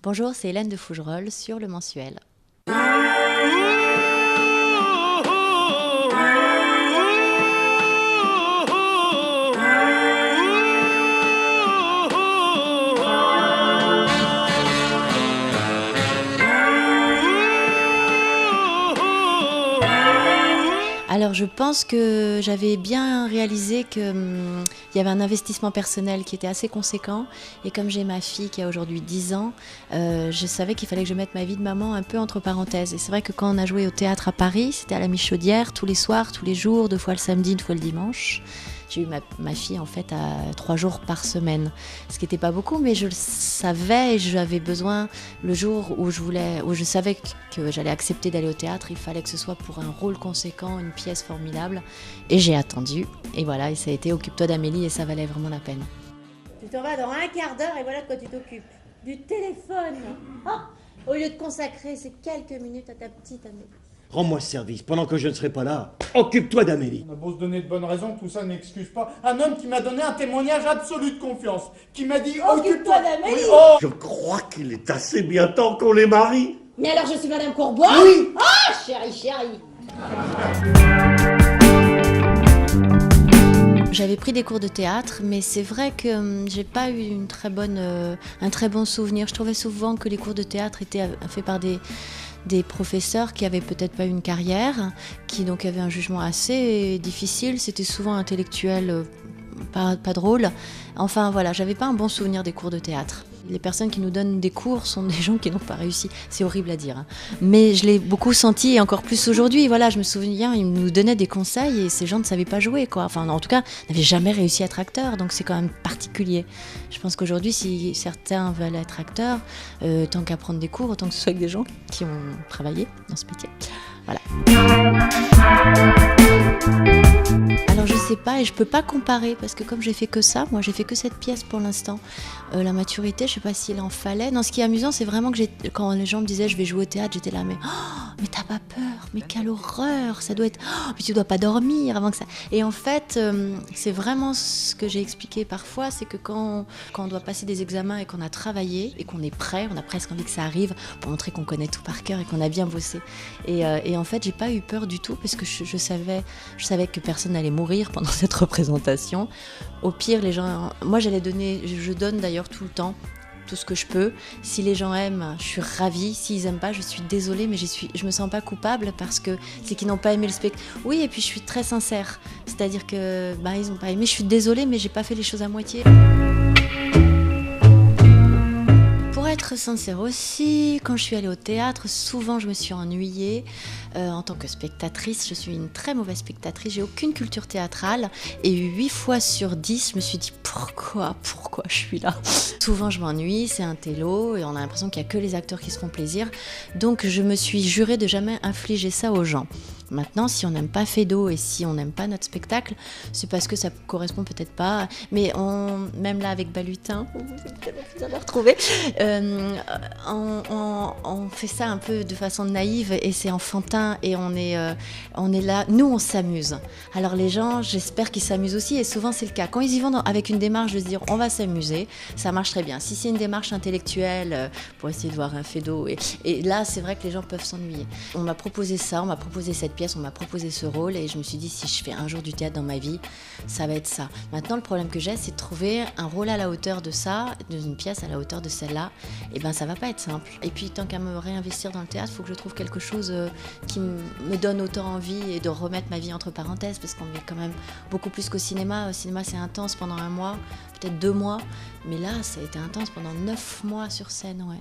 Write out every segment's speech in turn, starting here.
Bonjour, c'est Hélène de Fougerolles sur Le Mensuel. Alors je pense que j'avais bien réalisé qu'il y avait un investissement personnel qui était assez conséquent, et comme j'ai ma fille qui a aujourd'hui 10 ans, je savais qu'il fallait que je mette ma vie de maman un peu entre parenthèses. Et c'est vrai que quand on a joué au théâtre à Paris, c'était à la Michaudière, tous les soirs, tous les jours, 2 fois le samedi, 1 fois le dimanche. J'ai eu ma fille en fait à 3 jours par semaine, ce qui n'était pas beaucoup, mais je le savais et j'avais besoin, le jour où je savais que j'allais accepter d'aller au théâtre, il fallait que ce soit pour un rôle conséquent, une pièce formidable, et j'ai attendu, et voilà, et ça a été Occupe-toi d'Amélie, et ça valait vraiment la peine. Tu t'en vas dans un quart d'heure et voilà de quoi tu t'occupes. Du téléphone. Au lieu de consacrer ces quelques minutes à ta petite Amélie. Rends-moi ce service, pendant que je ne serai pas là, occupe-toi d'Amélie. On a beau se donner de bonnes raisons, tout ça n'excuse pas un homme qui m'a donné un témoignage absolu de confiance, qui m'a dit Occupe-toi d'Amélie. Oui, oh. Je crois qu'il est assez bien temps qu'on les marie. Mais alors je suis Madame Courbois. Oui. Ah, chérie. J'avais pris des cours de théâtre, mais c'est vrai que j'ai pas eu un très bon souvenir. Je trouvais souvent que les cours de théâtre étaient faits par des professeurs qui avaient peut-être pas une carrière, qui donc avaient un jugement assez difficile. C'était souvent intellectuel, pas drôle. Enfin voilà, j'avais pas un bon souvenir des cours de théâtre. Les personnes qui nous donnent des cours sont des gens qui n'ont pas réussi. C'est horrible à dire, hein. Mais je l'ai beaucoup senti, et encore plus aujourd'hui. Voilà, je me souviens, ils nous donnaient des conseils et ces gens ne savaient pas jouer, quoi. Enfin, en tout cas, n'avaient jamais réussi à être acteurs, donc c'est quand même particulier. Je pense qu'aujourd'hui, si certains veulent être acteurs, tant qu'à prendre des cours, autant que ce soit avec des gens qui ont travaillé dans ce métier. Voilà. Alors je sais pas, et je peux pas comparer, parce que comme j'ai fait que ça, moi j'ai fait que cette pièce pour l'instant, la maturité, je sais pas s'il en fallait. Non, ce qui est amusant, c'est vraiment que quand les gens me disaient je vais jouer au théâtre, j'étais là, mais t'as pas peur, mais quelle horreur, ça doit être, mais tu dois pas dormir avant que ça. Et en fait, c'est vraiment ce que j'ai expliqué parfois, c'est que quand on doit passer des examens et qu'on a travaillé et qu'on est prêt, on a presque envie que ça arrive pour montrer qu'on connaît tout par cœur et qu'on a bien bossé. Et en fait, j'ai pas eu peur du tout, parce que je savais que personne n'allait mourir pendant cette représentation. Au pire, les gens, moi je donne d'ailleurs tout le temps tout ce que je peux. Si les gens aiment, je suis ravie. S'ils aiment pas, je suis désolée, mais je me sens pas coupable, parce que c'est qu'ils n'ont pas aimé le spectacle. Oui, et puis je suis très sincère. C'est-à-dire que ils ont pas aimé, je suis désolée, mais j'ai pas fait les choses à moitié. Pour être sincère aussi, quand je suis allée au théâtre, souvent je me suis ennuyée. En tant que spectatrice, je suis une très mauvaise spectatrice, j'ai aucune culture théâtrale, et 8 fois sur 10, je me suis dit pourquoi je suis là. Souvent je m'ennuie, c'est un télo, et on a l'impression qu'il n'y a que les acteurs qui se font plaisir, donc je me suis jurée de jamais infliger ça aux gens. Maintenant, si on n'aime pas Feydeau et si on n'aime pas notre spectacle, c'est parce que ça correspond peut-être pas. Mais même là avec Balutin, vous allez retrouver, on fait ça un peu de façon naïve, et c'est enfantin, et on est là. Nous, on s'amuse. Alors les gens, j'espère qu'ils s'amusent aussi, et souvent c'est le cas. Quand ils y vont avec une démarche de se dire on va s'amuser, ça marche très bien. Si c'est une démarche intellectuelle pour essayer de voir un Feydeau, et là c'est vrai que les gens peuvent s'ennuyer. On m'a proposé ça, on m'a proposé cette pièce, on m'a proposé ce rôle, et je me suis dit si je fais un jour du théâtre dans ma vie, ça va être ça. Maintenant, le problème que j'ai, c'est de trouver un rôle à la hauteur de ça, d'une pièce à la hauteur de celle-là. Et ça va pas être simple. Et puis tant qu'à me réinvestir dans le théâtre, il faut que je trouve quelque chose qui me donne autant envie, et de remettre ma vie entre parenthèses, parce qu'on est quand même beaucoup plus qu'au cinéma. Au cinéma, c'est intense pendant 1 mois, peut-être 2 mois, mais là, ça a été intense pendant 9 mois sur scène, ouais.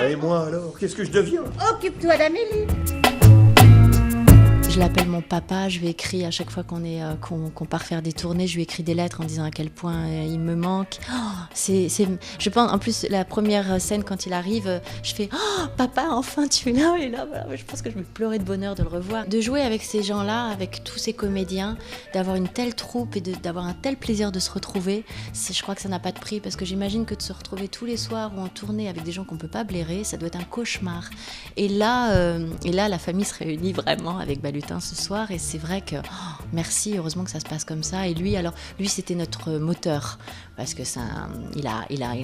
Et moi alors, qu'est-ce que je deviens? Occupe-toi d'Amélie. Je l'appelle mon papa, je lui écris à chaque fois qu'on part faire des tournées, je lui écris des lettres en disant à quel point il me manque. Je pense, en plus, la première scène quand il arrive, je fais oh, papa, enfin tu es là, et là, voilà. Je pense que je me pleurais de bonheur de le revoir. De jouer avec ces gens-là, avec tous ces comédiens, d'avoir une telle troupe et d'avoir un tel plaisir de se retrouver, je crois que ça n'a pas de prix, parce que j'imagine que de se retrouver tous les soirs ou en tournée avec des gens qu'on ne peut pas blairer, ça doit être un cauchemar. Et là, la famille se réunit vraiment avec Balutin ce soir, et c'est vrai que merci, heureusement que ça se passe comme ça. Et lui, c'était notre moteur, parce que il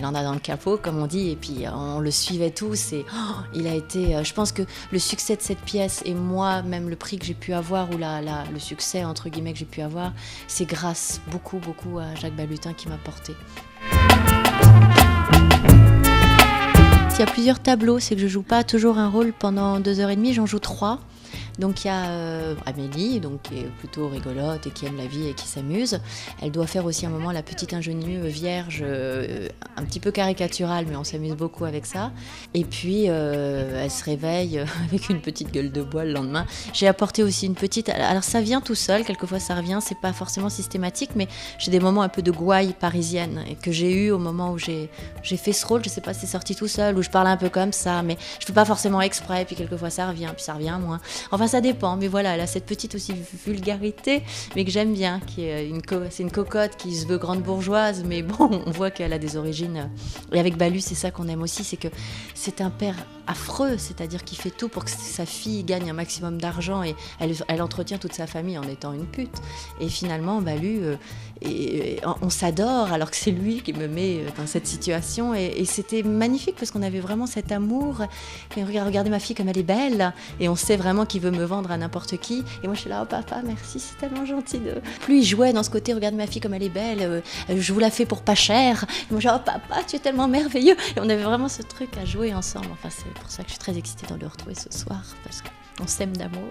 en a dans le capot, comme on dit, et puis on le suivait tous, et il a été, je pense que le succès de cette pièce, et moi, même le prix que j'ai pu avoir, ou le succès, entre guillemets, que j'ai pu avoir, c'est grâce beaucoup, beaucoup à Jacques Balutin qui m'a porté. Il y a plusieurs tableaux, c'est que je joue pas toujours un rôle pendant 2h30, j'en joue 3. Donc il y a Amélie, donc, qui est plutôt rigolote et qui aime la vie et qui s'amuse. Elle doit faire aussi un moment la petite ingénue vierge, un petit peu caricaturale, mais on s'amuse beaucoup avec ça. Et puis elle se réveille avec une petite gueule de bois le lendemain. J'ai apporté aussi une petite... Alors ça vient tout seul, quelquefois ça revient, c'est pas forcément systématique, mais j'ai des moments un peu de gouaille parisienne et que j'ai eu au moment où j'ai fait ce rôle. Je sais pas si c'est sorti tout seul, où je parle un peu comme ça, mais je fais pas forcément exprès, puis quelquefois ça revient, puis ça revient moins. Enfin, ça dépend, mais voilà, elle a cette petite aussi vulgarité, mais que j'aime bien, c'est une cocotte qui se veut grande bourgeoise, mais bon, on voit qu'elle a des origines. Et avec Balu, c'est ça qu'on aime aussi, c'est que c'est un père affreux, c'est-à-dire qu'il fait tout pour que sa fille gagne un maximum d'argent, et elle entretient toute sa famille en étant une pute. Et finalement, Balu, on s'adore, alors que c'est lui qui me met dans cette situation, et c'était magnifique, parce qu'on avait vraiment cet amour. Et regardez ma fille comme elle est belle, et on sait vraiment qu'il veut me vendre à n'importe qui, et moi je suis là, oh papa, merci, c'est tellement gentil de... Plus il jouait dans ce côté, regarde ma fille comme elle est belle, je vous la fais pour pas cher, et moi je dis, oh papa, tu es tellement merveilleux, et on avait vraiment ce truc à jouer ensemble. Enfin, c'est pour ça que je suis très excitée de le retrouver ce soir, parce qu'on s'aime d'amour.